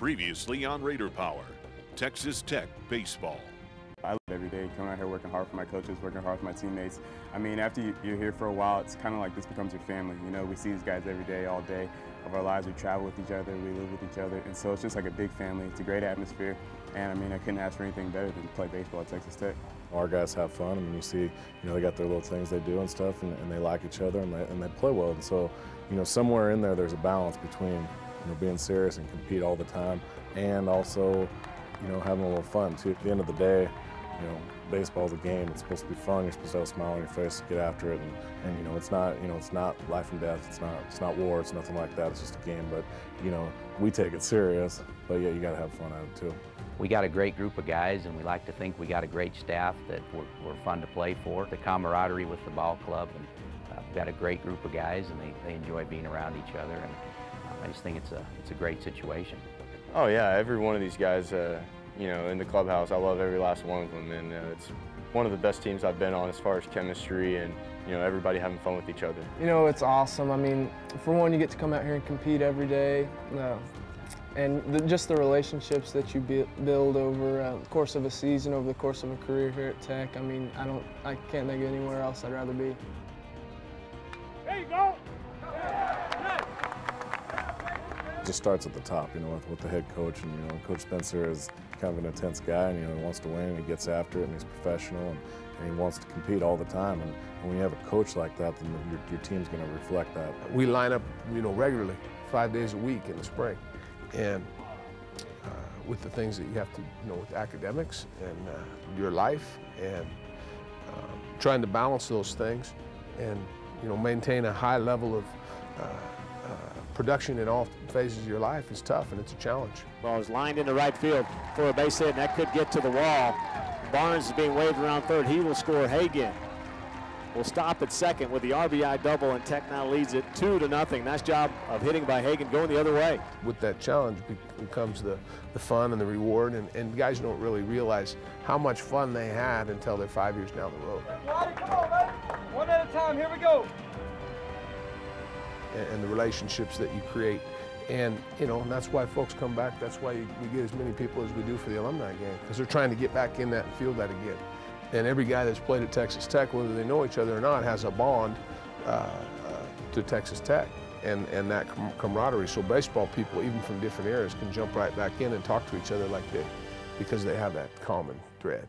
Previously on Raider Power, Texas Tech Baseball. I live every day, coming out here working hard for my coaches, working hard for my teammates. I mean, after you're here for a while, it's kind of like this becomes your family. You know, we see these guys every day, all day of our lives. We travel with each other, we live with each other, and so it's just like a big family. It's a great atmosphere, and I mean, I couldn't ask for anything better than to play baseball at Texas Tech. Our guys have fun. I mean, you see, they got their little things they do and stuff, and they like each other, and they play well. And so, somewhere in there, there's a balance between, being serious and compete all the time, and also, having a little fun too. At the end of the day, baseball's a game. It's supposed to be fun. You're supposed to have a smile on your face to get after it, and it's not life and death. It's not war. It's nothing like that. It's just a game. But we take it serious. But yeah, you got to have fun at it too. We got a great group of guys, and we like to think we got a great staff that we're fun to play for. The camaraderie with the ball club, and we've got a great group of guys, and they enjoy being around each other. And I just think it's a great situation. Oh yeah, every one of these guys, in the clubhouse, I love every last one of them, and it's one of the best teams I've been on as far as chemistry and everybody having fun with each other. It's awesome. I mean, for one, you get to come out here and compete every day, and just the relationships that you build over the course of a season, over the course of a career here at Tech. I mean, I can't think of anywhere else I'd rather be. There you go. It just starts at the top, with the head coach, and Coach Spencer is kind of an intense guy, and he wants to win, and he gets after it, and he's professional, and he wants to compete all the time. And when you have a coach like that, then your team's going to reflect that. We line up, regularly, 5 days a week in the spring, and with the things that you have to, with academics and your life, and trying to balance those things, and maintain a high level of production in all phases of your life is tough, and it's a challenge. Ball is lined into right field for a base hit, and that could get to the wall. Barnes is being waved around third. He will score. Hagan will stop at second with the RBI double, and Tech now leads it 2-0. Nice job of hitting by Hagan, going the other way. With that challenge comes the fun and the reward, and guys don't really realize how much fun they had until they're 5 years down the road. Come on, man. One at a time. Here we go. And the relationships that you create. And, that's why folks come back. That's why we get as many people as we do for the alumni game, because they're trying to get back in that and feel that again. And every guy that's played at Texas Tech, whether they know each other or not, has a bond to Texas Tech and that camaraderie. So baseball people, even from different eras, can jump right back in and talk to each other because they have that common thread.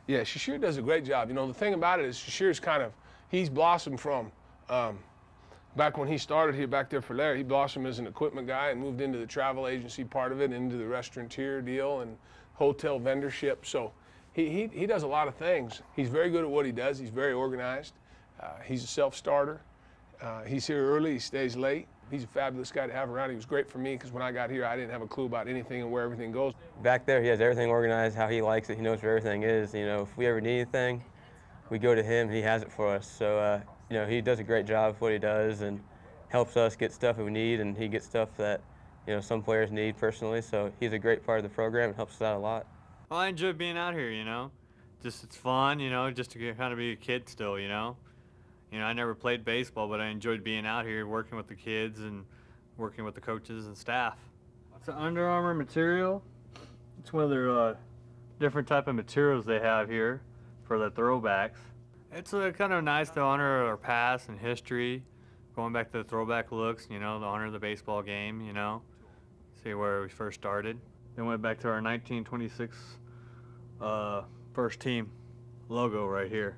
Yeah, Shashir does a great job. The thing about it is Shashir's he's blossomed from, back when he started here back there for Larry, he blossomed as an equipment guy and moved into the travel agency part of it, into the restaurateur deal and hotel vendorship. So he does a lot of things. He's very good at what he does. He's very organized. He's a self-starter. He's here early, he stays late. He's a fabulous guy to have around. He was great for me because when I got here, I didn't have a clue about anything and where everything goes. Back there, he has everything organized, how he likes it. He knows where everything is. If we ever need anything, we go to him, he has it for us. So, he does a great job of what he does and helps us get stuff that we need, and he gets stuff that, some players need personally. So he's a great part of the program and helps us out a lot. Well, I enjoy being out here, Just it's fun, just to kind of be a kid still, I never played baseball, but I enjoyed being out here working with the kids and working with the coaches and staff. It's an Under Armour material. It's one of their different type of materials they have here for the throwbacks. It's kind of nice to honor our past and history, going back to the throwback looks, to honor the baseball game, see where we first started. Then went back to our 1926 first team logo right here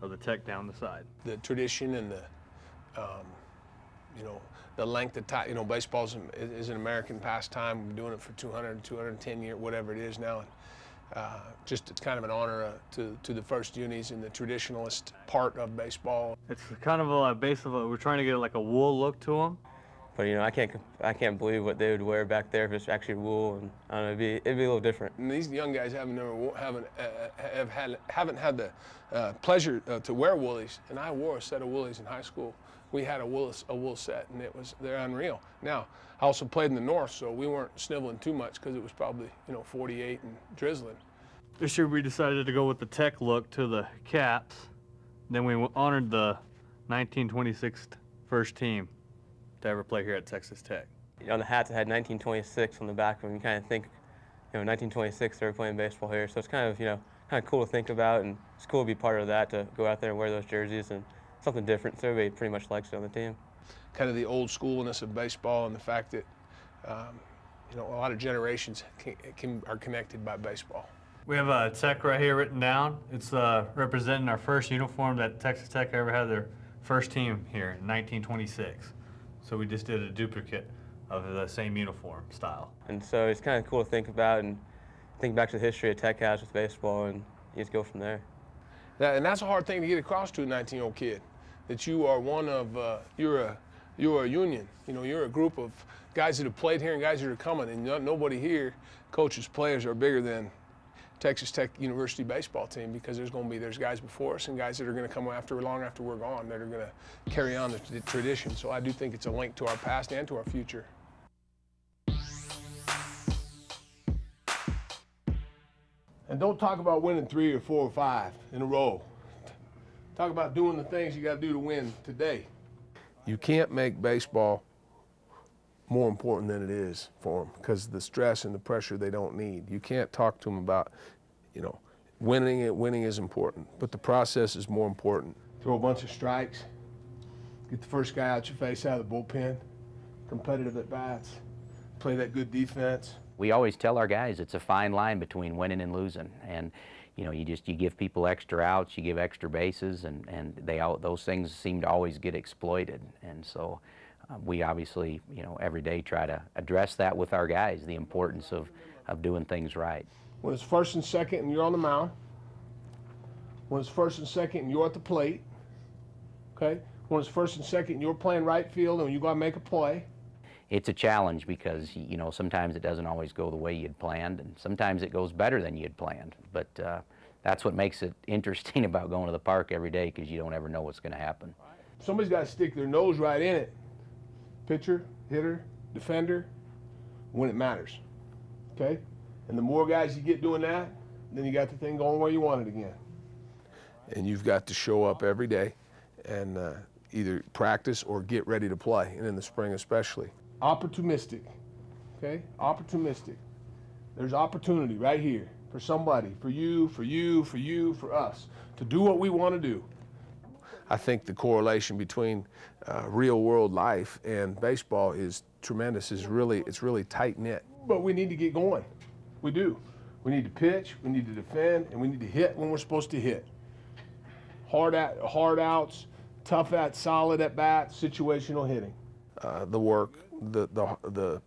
of the Tech down the side. The tradition and the, you know, the length of time, you know, baseball is an American pastime. We've been doing it for 200, 210 years, whatever it is now. And, just it's kind of an honor to the first unis and the traditionalist part of baseball. It's kind of a base of we're trying to get like a wool look to them. But you know, I can't believe what they would wear back there if it's actually wool, and I don't know, it'd be a little different. And these young guys haven't had the pleasure to wear woolies, and I wore a set of woolies in high school. We had a wool set, and they're unreal. Now, I also played in the North, so we weren't sniveling too much because it was probably, you know, 48 and drizzling. This year we decided to go with the Tech look to the caps. Then we honored the 1926 first team to ever play here at Texas Tech. On the hats, it had 1926 on the back of them. You kind of think, you know, 1926 they were playing baseball here, so it's kind of, you know, kind of cool to think about, and it's cool to be part of that, to go out there and wear those jerseys, and something different. So everybody pretty much likes it on the team. Kind of the old schoolness of baseball, and the fact that, you know, a lot of generations are connected by baseball. We have a Tech right here written down. It's representing our first uniform that Texas Tech ever had their first team here in 1926. So we just did a duplicate of the same uniform style. And so it's kind of cool to think about and think back to the history of Tech has with baseball, and you just go from there. And that's a hard thing to get across to a 19-year-old kid, that you are one of, you're a union. You know, you're a group of guys that have played here and guys that are coming, and nobody here, coaches, players, are bigger than Texas Tech University baseball team, because there's guys before us and guys that are going to come long after we're gone that are going to carry on the tradition. So I do think it's a link to our past and to our future. And don't talk about winning 3 or 4 or 5 in a row. Talk about doing the things you got to do to win today. You can't make baseball more important than it is for them, because the stress and the pressure they don't need. You can't talk to them about, you know, winning is important, but the process is more important. Throw a bunch of strikes, get the first guy out your face out of the bullpen, competitive at bats, play that good defense. We always tell our guys it's a fine line between winning and losing, and you know, you give people extra outs, you give extra bases, and those things seem to always get exploited. And so we obviously, you know, every day try to address that with our guys, the importance of doing things right. When it's first and second and you're on the mound, when it's first and second and you're at the plate, okay? When it's first and second and you're playing right field and you got to make a play. It's a challenge because, you know, sometimes it doesn't always go the way you'd planned, and sometimes it goes better than you'd planned. But that's what makes it interesting about going to the park every day, because you don't ever know what's going to happen. Somebody's got to stick their nose right in it. Pitcher, hitter, defender, when it matters, okay? And the more guys you get doing that, then you got the thing going where you want it again. And you've got to show up every day and either practice or get ready to play, and in the spring especially. Opportunistic, okay? Opportunistic. There's opportunity right here for somebody, for you, for you, for you, for us, to do what we want to do. I think the correlation between real world life and baseball is tremendous. It's really tight knit. But we need to get going. We do. We need to pitch, we need to defend, and we need to hit when we're supposed to hit. Hard outs, tough at, solid at bat, situational hitting. The work, the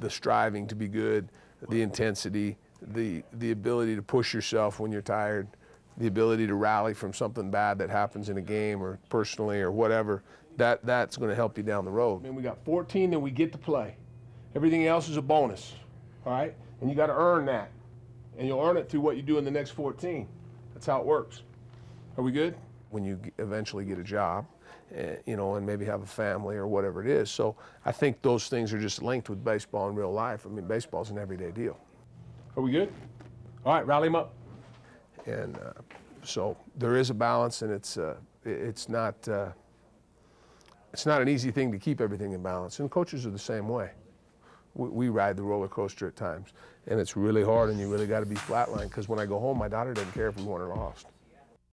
striving to be good, the intensity, the ability to push yourself when you're tired, the ability to rally from something bad that happens in a game or personally or whatever, that's going to help you down the road. I mean, we got 14 that we get to play. Everything else is a bonus, all right? And you got to earn that, and you'll earn it through what you do in the next 14. That's how it works. Are we good? When you eventually get a job, you know, and maybe have a family or whatever it is. So I think those things are just linked with baseball in real life. I mean, baseball's an everyday deal. Are we good? All right, rally them up. And so there is a balance, and it's not an easy thing to keep everything in balance. And coaches are the same way. We ride the roller coaster at times, and it's really hard, and you really got to be flatlined, because when I go home, my daughter doesn't care if we won or lost.